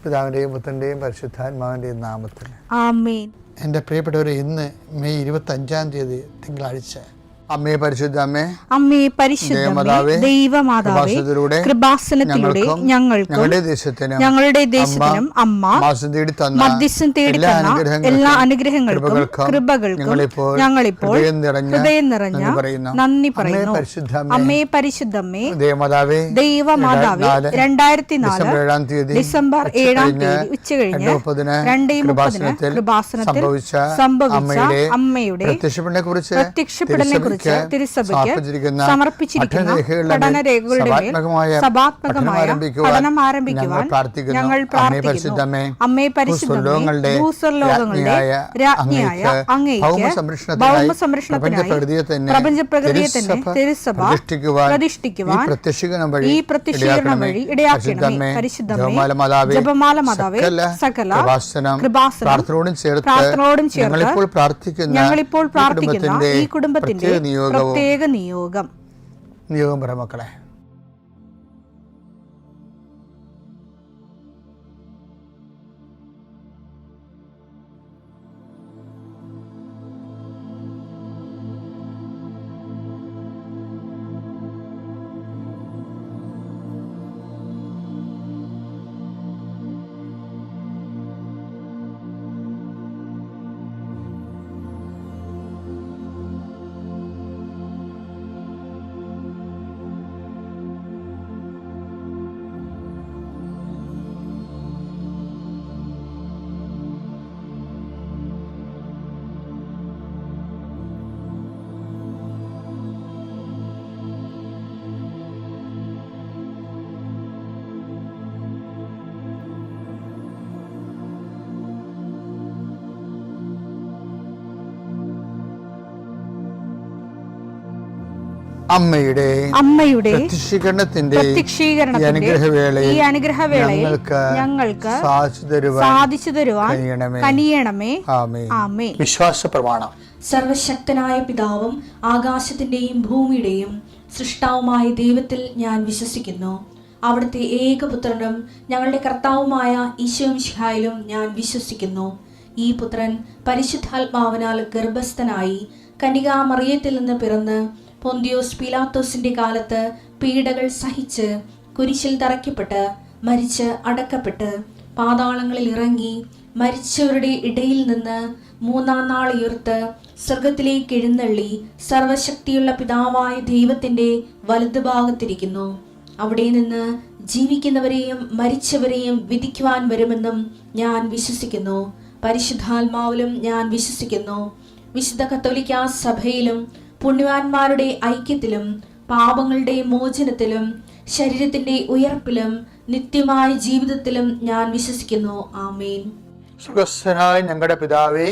പിതാവിൻ്റെയും പുത്രൻ്റെയും പരിശുദ്ധാത്മാവിൻ്റെയും നാമത്തിൽ ആമേൻ. എൻ്റെ പ്രിയപ്പെട്ടവരെ, ഇന്ന് മെയ് 25 തിങ്കളാഴ്ച. അമ്മേ പരിശുദ്ധ അമ്മേ, അമ്മേ പരിശുദ്ധമേ, ദൈവമാതാവേ, കൃപാസനത്തിലൂടെ ഞങ്ങളുടെ ദേശത്തിനും അമ്മ മധ്യസ്ഥം തേടി തന്ന എല്ലാ അനുഗ്രഹങ്ങൾക്കും കൃപകൾക്കും ഞങ്ങളിപ്പോൾ ഹൃദയം നിറഞ്ഞ നന്ദി പറയുന്നു. അമ്മേ പരിശുദ്ധമേ, ദൈവമാതാവേ, 2004 ഡിസംബർ 7 ഉച്ചകഴിഞ്ഞ് 2:30 കൃപാസനത്തിൽ സംഭവിച്ച അമ്മയുടെ പ്രത്യക്ഷപ്പെടലിനെ കുറിച്ച് തിരുസഭയ്ക്ക് സമർപ്പിച്ചിരിക്കുന്ന പഠനരേഖകളുടെ സഭാത്മകമായ പഠനം ആരംഭിക്കുവാൻ ഞങ്ങൾ പ്രാർത്ഥിക്കുന്നു. അമ്മേ പരിശുദ്ധമേ, ഭൂസ്വർലോകങ്ങളുടെ രാജ്ഞിയായ അങ്ങേയ്ക്ക് ഭൗമസംരക്ഷണത്തിനായി പ്രപഞ്ചപ്രകൃതിയെ തന്നെ തിരുസഭ പ്രതിഷ്ഠിക്കുവാൻ ഈ പ്രത്യക്ഷീകരണം വഴി ഇടയാക്കണമേ. പരിശുദ്ധമേ, ജപമാല മാതാവേ, സകല കൃപാസനം പ്രാർത്ഥനയോടും ചേർത്ത് ഞങ്ങളിപ്പോൾ പ്രാർത്ഥിക്കുന്ന ഈ കുടുംബത്തിന്റെ പ്രത്യേക നിയോഗം പറ മക്കളെ. അമ്മയുടെ പ്രത്യക്ഷീകരണത്തിന്റെ ഈ അനുഗ്രഹവേളയിൽ ഞങ്ങൾക്ക് സാധിച്ചു തരുവാൻ കനിയണമേ. ആമേൻ. വിശ്വാസ പ്രമാണം. സർവശക്തനായ പിതാവും ആകാശത്തിന്റെയും ഭൂമിയുടെയും സൃഷ്ടാവുമായ ദൈവത്തിൽ ഞാൻ വിശ്വസിക്കുന്നു. അവിടുത്തെ ഏകപുത്രനും ഞങ്ങളുടെ കർത്താവുമായ ഈശോമിശിഹായിലും ഞാൻ വിശ്വസിക്കുന്നു. ഈ പുത്രൻ പരിശുദ്ധാത്മാവിനാൽ ഗർഭസ്ഥനായി കന്യകാമറിയത്തിൽ നിന്ന് പിറന്ന് പൊന്തിയോസ് പീലാത്തോസിന്റെ കാലത്ത് പീഡകൾ സഹിച്ച് കുരിശിൽ തറയ്ക്കപ്പെട്ട് മരിച്ച് അടക്കപ്പെട്ട് പാതാളങ്ങളിൽ ഇറങ്ങി മരിച്ചവരുടെ ഇടയിൽ നിന്ന് 3-ാം നാൾ ഉയർത്ത് സ്വർഗത്തിലേക്ക് എഴുന്നള്ളി സർവശക്തിയുള്ള പിതാവായ ദൈവത്തിന്റെ വലതുഭാഗത്തിരിക്കുന്നു. അവിടെ നിന്ന് ജീവിക്കുന്നവരെയും മരിച്ചവരെയും വിധിക്കുവാൻ വരുമെന്നും ഞാൻ വിശ്വസിക്കുന്നു. പരിശുദ്ധാത്മാവിലും ഞാൻ വിശ്വസിക്കുന്നു. വിശുദ്ധ കത്തോലിക്കാ സഭയിലും പുണ്യവാന്മാരുടെ ഐക്യത്തിലും പാപങ്ങളുടെ മോചനത്തിലും ശരീരത്തിന്റെ ഉയർപ്പിലും നിത്യമായ ജീവിതത്തിലും ഞാൻ വിശ്വസിക്കുന്നു. ആമേൻ. സുഖസ്ഥനായ ഞങ്ങളുടെ പിതാവേ,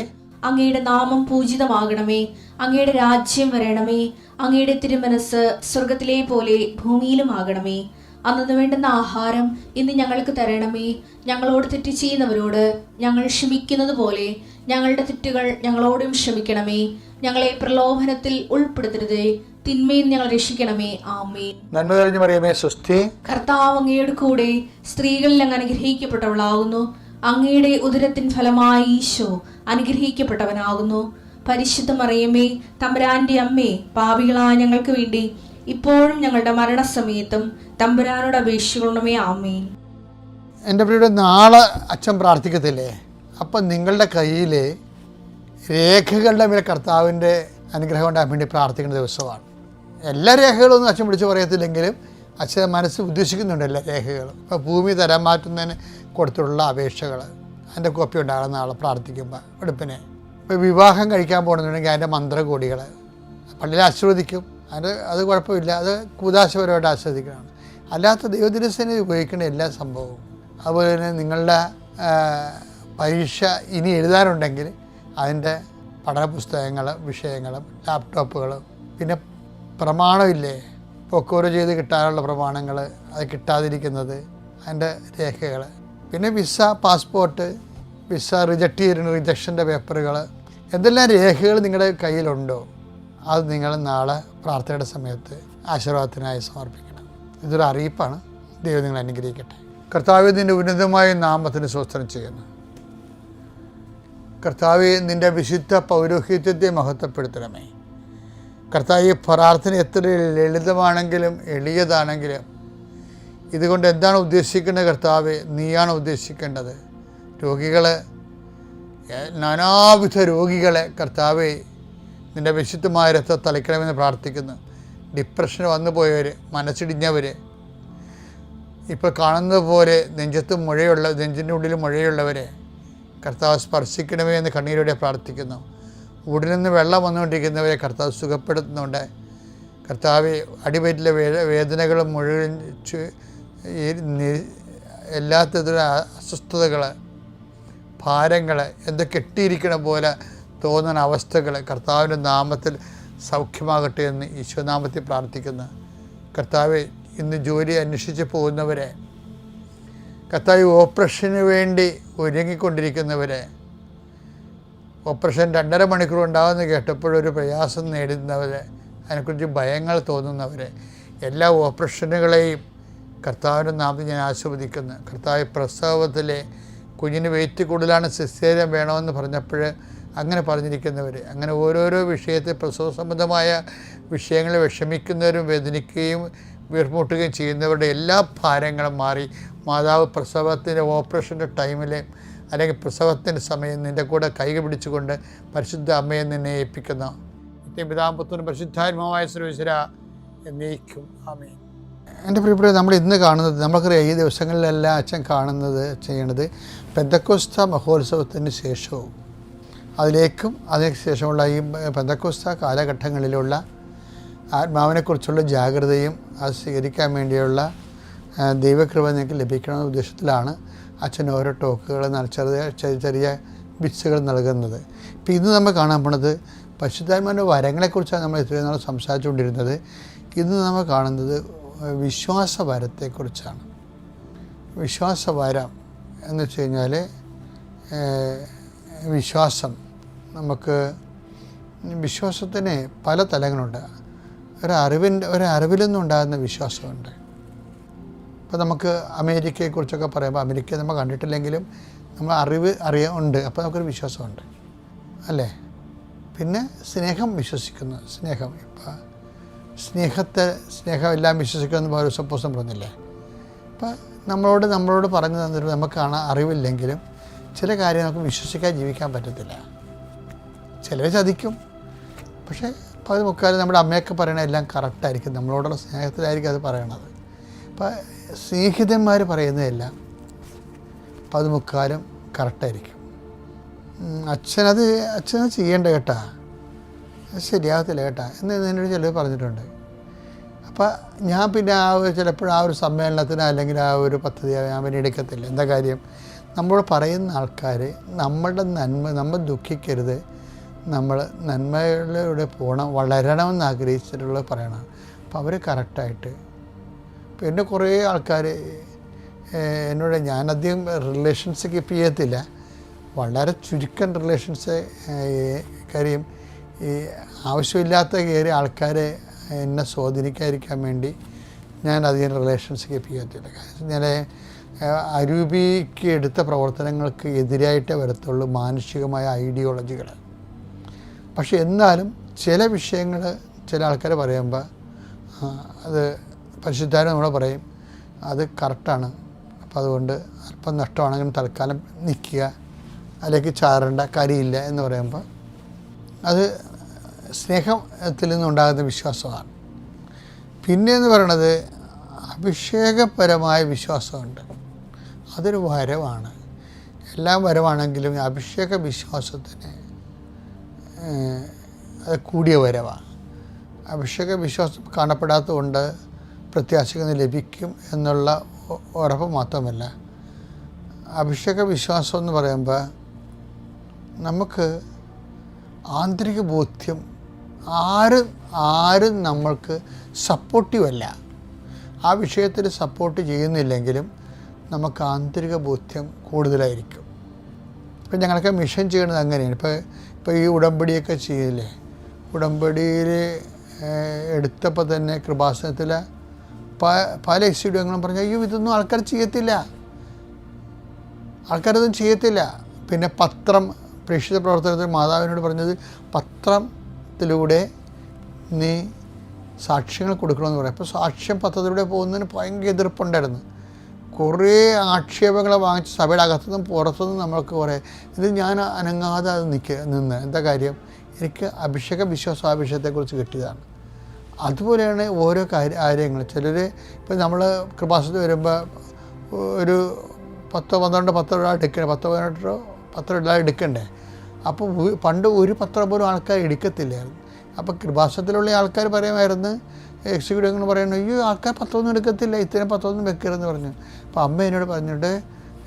അങ്ങയുടെ നാമം പൂജിതമാകണമേ. അങ്ങയുടെ രാജ്യം വരണമേ. അങ്ങയുടെ തിരുമനസ് സ്വർഗത്തിലെ പോലെ ഭൂമിയിലും ആകണമേ. അന്നു വേണ്ടുന്ന ആഹാരം ഇന്ന് ഞങ്ങൾക്ക് തരണമേ. ഞങ്ങളോട് തെറ്റ് ചെയ്യുന്നവരോട് ഞങ്ങൾ ക്ഷമിക്കുന്നത് പോലെ ഞങ്ങളുടെ തെറ്റുകൾ ഞങ്ങളോടും ക്ഷമിക്കണമേ. ഞങ്ങളെ പ്രലോഭനത്തിൽ ഉൾപ്പെടുത്തരുതേ, തിന്മയിൽ ഞങ്ങൾ രക്ഷിക്കണമേ. ആമേൻ. നന്മ നിറഞ്ഞ മറിയമേ, സ്വസ്തി. കർത്താവ് അങ്ങയുടെ കൂടെ സ്ത്രീകളിൽ അങ്ങ് അനുഗ്രഹിക്കപ്പെട്ടവളാകുന്നു. അങ്ങയുടെ ഉദരത്തിൻ ഫലമായി ഈശോ അനുഗ്രഹിക്കപ്പെട്ടവനാകുന്നു. പരിശുദ്ധ മറിയമേ, തമ്പുരാന്റെ അമ്മേ, പാപികളായ ഞങ്ങൾക്ക് വേണ്ടി ഇപ്പോഴും ഞങ്ങളുടെ മരണസമയത്തും തമ്പുരാനോട് അപേക്ഷിക്കണമേ. ആമേൻ. എൻ്റെ പ്രിയയുടെ, നാളെ അച്ഛൻ പ്രാർത്ഥിക്കത്തില്ലേ? അപ്പം നിങ്ങളുടെ കയ്യിൽ രേഖകളുടെ മേലെ കർത്താവിൻ്റെ അനുഗ്രഹം ഉണ്ടാകാൻ വേണ്ടി പ്രാർത്ഥിക്കുന്ന ദിവസമാണ്. എല്ലാ രേഖകളൊന്നും അച്ഛൻ വിളിച്ച് പറയത്തില്ലെങ്കിലും അച്ഛൻ മനസ്സ് ഉദ്ദേശിക്കുന്നുണ്ട് എല്ലാ രേഖകളും. ഇപ്പോൾ ഭൂമി തരം മാറ്റുന്നതിന് കൊടുത്തിട്ടുള്ള അപേക്ഷകൾ, അതിൻ്റെ കോപ്പി ഉണ്ടാകണം നാളെ പ്രാർത്ഥിക്കുമ്പോൾ വെളുപ്പിനെ. ഇപ്പോൾ വിവാഹം കഴിക്കാൻ പോകണമെന്നുണ്ടെങ്കിൽ അതിൻ്റെ മന്ത്രകോടികൾ പള്ളിയിൽ ആശീർവദിക്കും. അത് കുഴപ്പമില്ല, അത് കൂതാശപരമായിട്ട് ആസ്വദിക്കണം. അല്ലാത്ത ദൈവദിനസേന ഉപയോഗിക്കേണ്ട എല്ലാ സംഭവവും. അതുപോലെ തന്നെ നിങ്ങളുടെ പരീക്ഷ ഇനി എഴുതാനുണ്ടെങ്കിൽ അതിൻ്റെ പഠനപുസ്തകങ്ങൾ, വിഷയങ്ങളും ലാപ്ടോപ്പുകളും, പിന്നെ പ്രമാണമില്ലേ, പൊക്കോറ് ചെയ്ത് കിട്ടാനുള്ള പ്രമാണങ്ങൾ, അത് കിട്ടാതിരിക്കുന്നത്, അതിൻ്റെ രേഖകൾ, പിന്നെ വിസ, പാസ്പോർട്ട്, വിസ റിജക്റ്റ് ചെയ്യുന്ന റിജക്ഷൻ്റെ പേപ്പറുകൾ, എന്തെല്ലാം രേഖകൾ നിങ്ങളുടെ കയ്യിലുണ്ടോ അത് നിങ്ങൾ നാളെ പ്രാർത്ഥനയുടെ സമയത്ത് ആശീർവാദത്തിനായി സമർപ്പിക്കണം. ഇതൊരു അറിയിപ്പാണ്. ദൈവം നിങ്ങൾ അനുഗ്രഹിക്കട്ടെ. കർത്താവെ, നിൻ്റെ ഉന്നതമായ നാമത്തിന് സ്തോത്രം ചെയ്യുന്നു. കർത്താവെ, നിൻ്റെ വിശുദ്ധ പൗരോഹിത്യത്തെ മഹത്വപ്പെടുത്തണമേ. കർത്താവ്, പ്രാർത്ഥന എത്ര ലളിതമാണെങ്കിലും എളിയതാണെങ്കിലും ഇതുകൊണ്ട് എന്താണ് ഉദ്ദേശിക്കേണ്ടത് കർത്താവെ? നീയാണ് ഉദ്ദേശിക്കേണ്ടത്. രോഗികളെ, നാനാവിധ രോഗികളെ കർത്താവെ നിൻ്റെ വിശുദ്ധമായ രക്തം തളിക്കണമെന്ന് പ്രാർത്ഥിക്കുന്നു. ഡിപ്രഷൻ വന്നു പോയവർ, മനസ്സിടിഞ്ഞവർ, ഇപ്പോൾ കാണുന്നത് പോലെ നെഞ്ചിൻ്റെ ഉള്ളിൽ മുഴയുള്ളവരെ കർത്താവ് സ്പർശിക്കണമേ എന്ന് കണ്ണീരോടെ പ്രാർത്ഥിക്കുന്നു. ഉടലിൽ നിന്ന് വെള്ളം വന്നുകൊണ്ടിരിക്കുന്നവരെ കർത്താവ് സുഖപ്പെടുത്തുന്നുണ്ട്. കർത്താവ്, അടിവയറ്റിലെ വേദനകളും മുഴുവൻ എല്ലാത്തരം അസ്വസ്ഥതകൾ, ഭാരങ്ങൾ, എന്തോ കെട്ടിയിരിക്കണ പോലെ തോന്നുന്ന അവസ്ഥകൾ കർത്താവിൻ്റെ നാമത്തിൽ സൗഖ്യമാകട്ടെ എന്ന് ഈശോനാമത്തിൽ പ്രാർത്ഥിക്കുന്നു. കർത്താവ്, ഇന്ന് ജോലി അന്വേഷിച്ച് പോകുന്നവരെ, കർത്താവ് ഓപ്പറേഷന് വേണ്ടി ഒരുങ്ങിക്കൊണ്ടിരിക്കുന്നവരെ, ഓപ്പറേഷൻ 2.5 മണിക്കൂർ ഉണ്ടാകുമെന്ന് കേട്ടപ്പോഴൊരു പ്രയാസം നേടുന്നവരെ, അതിനെക്കുറിച്ച് ഭയങ്ങൾ തോന്നുന്നവരെ, എല്ലാ ഓപ്പറേഷനുകളെയും കർത്താവിൻ്റെ നാമത്തിൽ ഞാൻ ആശീർവദിക്കുന്നു. കർത്താവ്, പ്രസവത്തിലെ കുഞ്ഞിന് വെയിറ്റ് കൂടുതലാണ്, സിസേറിയൻ വേണമെന്ന് പറഞ്ഞപ്പോൾ അങ്ങനെ പറഞ്ഞിരിക്കുന്നവർ, അങ്ങനെ ഓരോരോ വിഷയത്തിൽ പ്രസവ സംബന്ധമായ വിഷയങ്ങളെ വിഷമിക്കുന്നവരും വേദനിക്കുകയും വീർമുട്ടുകയും ചെയ്യുന്നവരുടെ എല്ലാ ഭാരങ്ങളും മാറി മാതാവ് പ്രസവത്തിൻ്റെ ഓപ്പറേഷൻ്റെ ടൈമിൽ അല്ലെങ്കിൽ പ്രസവത്തിൻ്റെ സമയം നിൻ്റെ കൂടെ കൈകൾ പിടിച്ചുകൊണ്ട് പരിശുദ്ധ അമ്മയെ നിന്നെ ഏൽപ്പിക്കുന്നു. പിതാപുത്രനും പരിശുദ്ധാത്മാവായ സർവേശ്വര എന്നേക്കും ആമേൻ. എൻ്റെ പ്രിയപ്പെട്ട, നമ്മൾ ഇന്ന് കാണുന്നത്, നമുക്കറിയാം ഈ ദിവസങ്ങളിലെല്ലാം അച്ഛൻ ചെയ്യണത് പെന്തക്കോസ്ത മഹോത്സവത്തിന് ശേഷവും അതിലേക്കും അതിന് ശേഷമുള്ള ഈ പെന്തക്കോസ്ത കാലഘട്ടങ്ങളിലുള്ള ആത്മാവിനെക്കുറിച്ചുള്ള ജാഗ്രതയും അത് സ്വീകരിക്കാൻ വേണ്ടിയുള്ള ദൈവകൃപ നിങ്ങൾക്ക് ലഭിക്കണമെന്ന ഉദ്ദേശത്തിലാണ് അച്ഛൻ ഓരോ ടോക്കുകൾ ചെറിയ ബിറ്റ്സുകൾ നൽകുന്നത്. ഇപ്പോൾ ഇന്ന് നമ്മൾ കാണാൻ പോണത് പരിശുദ്ധാത്മാവിൻ്റെ വരങ്ങളെക്കുറിച്ചാണ് നമ്മൾ ഇത്രയും നാൾ സംസാരിച്ചുകൊണ്ടിരുന്നത്. ഇന്ന് നമ്മൾ കാണുന്നത് വിശ്വാസവരത്തെക്കുറിച്ചാണ്. വിശ്വാസവരം എന്ന് വെച്ച് കഴിഞ്ഞാൽ നമുക്ക് വിശ്വാസത്തിന് പല തലങ്ങളുണ്ട്. ഒരറിവിൽ നിന്നുണ്ടാകുന്ന വിശ്വാസമുണ്ട്. ഇപ്പോൾ നമുക്ക് അമേരിക്കയെക്കുറിച്ചൊക്കെ പറയുമ്പോൾ അമേരിക്ക നമ്മൾ കണ്ടിട്ടില്ലെങ്കിലും നമ്മൾ ഉണ്ട്, അപ്പോൾ നമുക്കൊരു വിശ്വാസമുണ്ട് അല്ലേ. പിന്നെ സ്നേഹം വിശ്വസിക്കുന്നു. ഇപ്പോൾ സ്നേഹമെല്ലാം വിശ്വസിക്കുമെന്ന് പൗലോസ് പറഞ്ഞില്ലേ. അപ്പോൾ നമ്മളോട് പറഞ്ഞു തന്നിട്ട് നമുക്ക് കാണാൻ അറിവില്ലെങ്കിലും ചില കാര്യം നമുക്ക് വിശ്വസിക്കാൻ ജീവിക്കാൻ പറ്റത്തില്ല. ചിലർ ചതിക്കും, പക്ഷേ പകുതി മുക്കാലും നമ്മുടെ അമ്മയൊക്കെ പറയണത് എല്ലാം കറക്റ്റായിരിക്കും, നമ്മളോടുള്ള സ്നേഹത്തിലായിരിക്കും അത് പറയണത്. അപ്പോൾ സ്നേഹിതന്മാർ പറയുന്നതെല്ലാം പകുതി മുക്കാലും കറക്റ്റായിരിക്കും. അച്ഛനത് ചെയ്യേണ്ട കേട്ടാ, അത് ശരിയാകത്തില്ല കേട്ടാ എന്ന് എന്നോട് ചിലർ പറഞ്ഞിട്ടുണ്ട്. അപ്പോൾ ഞാൻ പിന്നെ ചിലപ്പോൾ ആ ഒരു സമ്മേളനത്തിന് അല്ലെങ്കിൽ ആ ഒരു പദ്ധതി ഞാൻ പിന്നെ എടുക്കത്തില്ല. എന്താ കാര്യം? നമ്മളോട് പറയുന്ന ആൾക്കാർ നമ്മൾ ദുഃഖിക്കരുത്, നമ്മൾ നന്മയിലൂടെ വളരണമെന്ന് ആഗ്രഹിച്ചിട്ടുള്ളത് പറയണം. അപ്പോൾ അവർ കറക്റ്റായിട്ട്. ഇപ്പോൾ എന്നെ കുറേ ആൾക്കാർ എന്നോട്, ഞാനധികം റിലേഷൻസ് കീപ്പ് ചെയ്യത്തില്ല, വളരെ ചുരുക്കം റിലേഷൻസ്. കാര്യം ഈ ആവശ്യമില്ലാത്ത കയറി ആൾക്കാരെ എന്നെ സ്വാധീനിക്കാതിരിക്കാൻ വേണ്ടി ഞാൻ അധികം റിലേഷൻസ് കീപ്പ് ചെയ്യത്തില്ല. ഞാൻ അരൂപിക്ക് എടുത്ത പ്രവർത്തനങ്ങൾക്ക് എതിരായിട്ടേ വരത്തുള്ളൂ മാനുഷികമായ ഐഡിയോളജികൾ. പക്ഷെ എന്നാലും ചില വിഷയങ്ങൾ ചില ആൾക്കാർ പറയുമ്പോൾ അത് പരിശുദ്ധാരും നമ്മളെ പറയും അത് കറക്റ്റാണ്, അപ്പോൾ അതുകൊണ്ട് അല്പം നഷ്ടമാണെങ്കിലും തൽക്കാലം നിൽക്കുക, അല്ലെങ്കിൽ ചാറേണ്ട കാര്യമില്ല എന്ന് പറയുമ്പോൾ അത് സ്നേഹത്തിൽ നിന്നുണ്ടാകുന്ന വിശ്വാസമാണ്. പിന്നെയെന്ന് പറയണത് അഭിഷേകപരമായ വിശ്വാസമുണ്ട്. അതൊരു വരവാണ്. എല്ലാം വരവാണെങ്കിലും അഭിഷേക വിശ്വാസത്തിന് അത് കൂടിയ വരവാണ്. അഭിഷേക വിശ്വാസം കാണപ്പെടാത്തതുകൊണ്ട് പ്രത്യാശകൾ ലഭിക്കും എന്നുള്ള ഉറപ്പ് മാത്രമല്ല, അഭിഷേക വിശ്വാസം എന്ന് പറയുമ്പോൾ നമുക്ക് ആന്തരിക ബോധ്യം, ആരും നമ്മൾക്ക് സപ്പോർട്ടീവല്ല, ആ വിഷയത്തിൽ സപ്പോർട്ട് ചെയ്യുന്നില്ലെങ്കിലും നമുക്ക് ആന്തരിക ബോധ്യം കൂടുതലായിരിക്കും. ഇപ്പം ഞങ്ങളൊക്കെ മിഷൻ ചെയ്യണത് അങ്ങനെയാണ്. ഇപ്പോൾ ഈ ഉടമ്പടിയൊക്കെ ചെയ്യില്ലേ, ഉടമ്പടിയിൽ എടുത്തപ്പോൾ തന്നെ കൃപാസനത്തിൽ പല എക്സിഡ്യൂങ്ങളും പറഞ്ഞു, അയ്യോ ഇതൊന്നും ആൾക്കാർ ചെയ്യത്തില്ല, ആൾക്കാരതൊന്നും ചെയ്യത്തില്ല. പിന്നെ പത്രം, പ്രേക്ഷിത പ്രവർത്തനത്തിൽ മാതാവിനോട് പറഞ്ഞത് പത്രത്തിലൂടെ നീ സാക്ഷ്യങ്ങൾ കൊടുക്കണമെന്ന് പറയും. അപ്പോൾ സാക്ഷ്യം പത്രത്തിലൂടെ പോകുന്നതിന് ഭയങ്കര എതിർപ്പുണ്ടായിരുന്നു. കുറേ ആക്ഷേപങ്ങൾ വാങ്ങിച്ച് സഭയുടെ അകത്തുനിന്നും പുറത്തുനിന്നും നമ്മൾക്ക് കുറേ ഇത് ഞാൻ അനങ്ങാതെ അത് നിന്ന് എന്താ കാര്യം, എനിക്ക് വിശ്വാസാഭിഷേകത്തെക്കുറിച്ച് കിട്ടിയതാണ്. അതുപോലെയാണ് ഓരോ കാര്യങ്ങൾ. ചിലർ ഇപ്പം നമ്മൾ കൃപാസനത്തിൽ വരുമ്പോൾ ഒരു 10-12 പത്രം എടുക്കണേ, 10-18 എടുക്കണ്ടേ. അപ്പോൾ പണ്ട് ഒരു പത്രം പോലും ആൾക്കാർ എടുക്കത്തില്ലായിരുന്നു. അപ്പോൾ കൃപാസനത്തിലുള്ള ആൾക്കാർ പറയുമായിരുന്നു, എക്സിക്യൂട്ടീവ് പറയുന്നു, അയ്യോ ആൾക്കാർ പത്രമൊന്നും എടുക്കത്തില്ല, ഇത്തരം പത്രമൊന്നും വെക്കരുതെന്ന് പറഞ്ഞു. അപ്പോൾ അമ്മ എന്നോട് പറഞ്ഞിട്ട്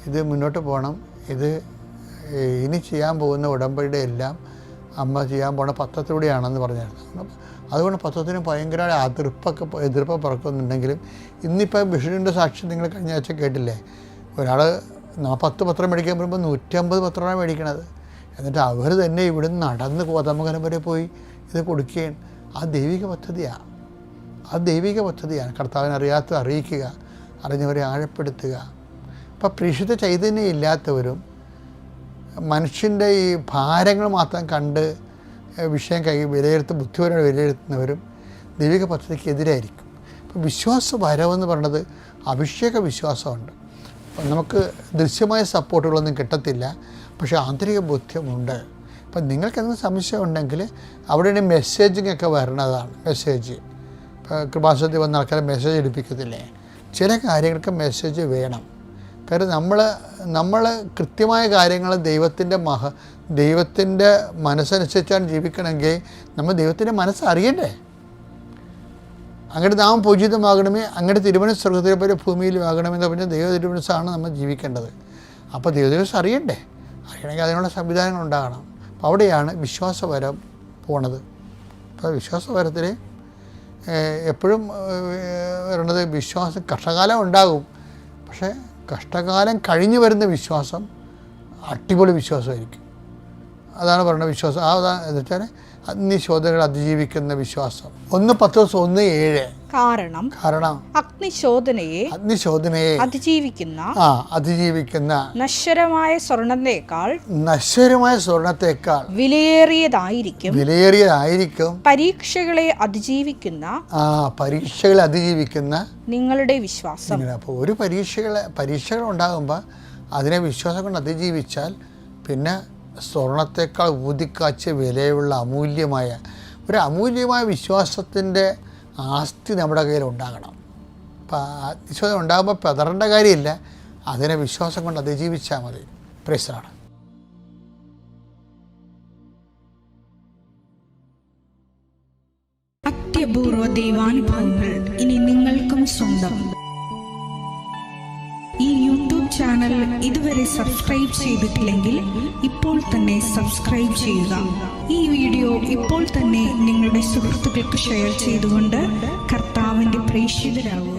ഇത് മുന്നോട്ട് പോകണം, ഇത് ഇനി ചെയ്യാൻ പോകുന്ന ഉടമ്പടിയുടെ എല്ലാം അമ്മ ചെയ്യാൻ പോണ പത്രത്തിലൂടെയാണെന്ന് പറഞ്ഞായിരുന്നു. അതുകൊണ്ട് പത്രത്തിന് ഭയങ്കര എതിർപ്പ് പറക്കുന്നുണ്ടെങ്കിലും ഇന്നിപ്പോൾ ബിഷപ്പിൻ്റെ സാക്ഷ്യം നിങ്ങൾ കഴിഞ്ഞ ആഴ്ച കേട്ടില്ലേ, ഒരാൾ 10 പത്രം മേടിക്കാൻ പറയുമ്പോൾ 150 പത്രമാണ് മേടിക്കണത്. എന്നിട്ട് അവർ തന്നെ ഇവിടുന്ന് നടന്ന് കോതമംഗലം വരെ പോയി ഇത് കൊടുക്കുകയാണ്. ആ ദൈവിക പദ്ധതിയാണ്. കർത്താവിനെ അറിയിക്കുക, അറിഞ്ഞവരെ ആഴപ്പെടുത്തുക. അപ്പം പരിശുദ്ധ ചൈതന്യം ഇല്ലാത്തവരും മനുഷ്യൻ്റെ ഈ ഭാരങ്ങൾ മാത്രം കണ്ട് വിഷയം ബുദ്ധിപരമായി വിലയിരുത്തുന്നവരും ദൈവിക പദ്ധതിക്ക് എതിരായിരിക്കും. അപ്പോൾ വിശ്വാസ വരവെന്ന് പറയുന്നത് അഭിഷേക വിശ്വാസമുണ്ട്. അപ്പം നമുക്ക് ദൃശ്യമായ സപ്പോർട്ടുകളൊന്നും കിട്ടത്തില്ല, പക്ഷേ ആന്തരിക ബോധ്യമുണ്ട്. അപ്പം നിങ്ങൾക്ക് എന്തെങ്കിലും സംശയം ഉണ്ടെങ്കിൽ അവിടെ മെസ്സേജിങ് ഒക്കെ വരണതാണ്. മെസ്സേജ് ഇപ്പോൾ കൃപാസനത്തിൽ വന്ന ആൾക്കാരെ മെസ്സേജ് എടുപ്പിക്കത്തില്ലേ, ചില കാര്യങ്ങൾക്ക് മെസ്സേജ് വേണം. കാര്യം നമ്മൾ കൃത്യമായ കാര്യങ്ങൾ ദൈവത്തിൻ്റെ മനസ്സനുസരിച്ചാണ് ജീവിക്കണമെങ്കിൽ നമ്മൾ ദൈവത്തിൻ്റെ മനസ്സറിയണ്ടേ. അങ്ങയുടെ നാമം പൂജിതമാകണമേ, അങ്ങയുടെ തിരുമനസ് സ്വർഗ്ഗത്തിലെ പോലെ ഭൂമിയിലും ആകണമെന്ന് പറഞ്ഞാൽ ദൈവ തിരുമനസ്സാണ് നമ്മൾ ജീവിക്കേണ്ടത്. അപ്പോൾ ദൈവ തിരുമനസ് അറിയണമെങ്കിൽ അതിനുള്ള സംവിധാനങ്ങൾ ഉണ്ടാകണം. അപ്പോൾ അവിടെയാണ് വിശ്വാസവരം പോണത്. അപ്പോൾ വിശ്വാസവരത്തിൽ എപ്പോഴും വരേണ്ടത് കഷ്ടകാലം ഉണ്ടാകും, പക്ഷേ കഷ്ടകാലം കഴിഞ്ഞ് വരുന്ന വിശ്വാസം അടിപൊളി വിശ്വാസമായിരിക്കും. അതാണ് പറയുന്നത് വിശ്വാസം. എന്ന് വെച്ചാൽ അഗ്നിശോധനകൾ അതിജീവിക്കുന്ന വിശ്വാസം. 1 പത്രോസ് 1:7 കാരണം അഗ്നിശോധനയെ അതിജീവിക്കുന്ന നശ്വരമായ സ്വർണത്തേക്കാൾ വിലയേറിയതായിരിക്കും പരീക്ഷകളെ അതിജീവിക്കുന്ന നിങ്ങളുടെ വിശ്വാസം. അപ്പോൾ ഒരു പരീക്ഷകൾ ഉണ്ടാകുമ്പോൾ അതിനെ വിശ്വാസം കൊണ്ട് അതിജീവിച്ചാൽ പിന്നെ സ്വർണത്തേക്കാൾ ഊതിക്കാച്ച വിലയുള്ള അമൂല്യമായ വിശ്വാസത്തിൻ്റെ ആസ്തി നമ്മുടെ കയ്യിൽ ഉണ്ടാകണം. അപ്പം വിശ്വാസം ഉണ്ടാകുമ്പോൾ പതറേണ്ട കാര്യമില്ല, അതിനെ വിശ്വാസം കൊണ്ട് അതിജീവിച്ചാൽ മതി. പ്രൈസ്. അത്യപൂർവ ദൈവാനുഭവങ്ങൾ ഇനി നിങ്ങൾക്കും സ്വന്തം. ഈ യൂട്യൂബ് ചാനൽ ഇതുവരെ സബ്സ്ക്രൈബ് ചെയ്തിട്ടില്ലെങ്കിൽ ഇപ്പോൾ തന്നെ സബ്സ്ക്രൈബ് ചെയ്യുക. ഈ വീഡിയോ ഇപ്പോൾ തന്നെ നിങ്ങളുടെ സുഹൃത്തുക്കൾക്ക് ഷെയർ ചെയ്തുകൊണ്ട് കർത്താവിൻ്റെ പ്രേക്ഷിതരാകുക.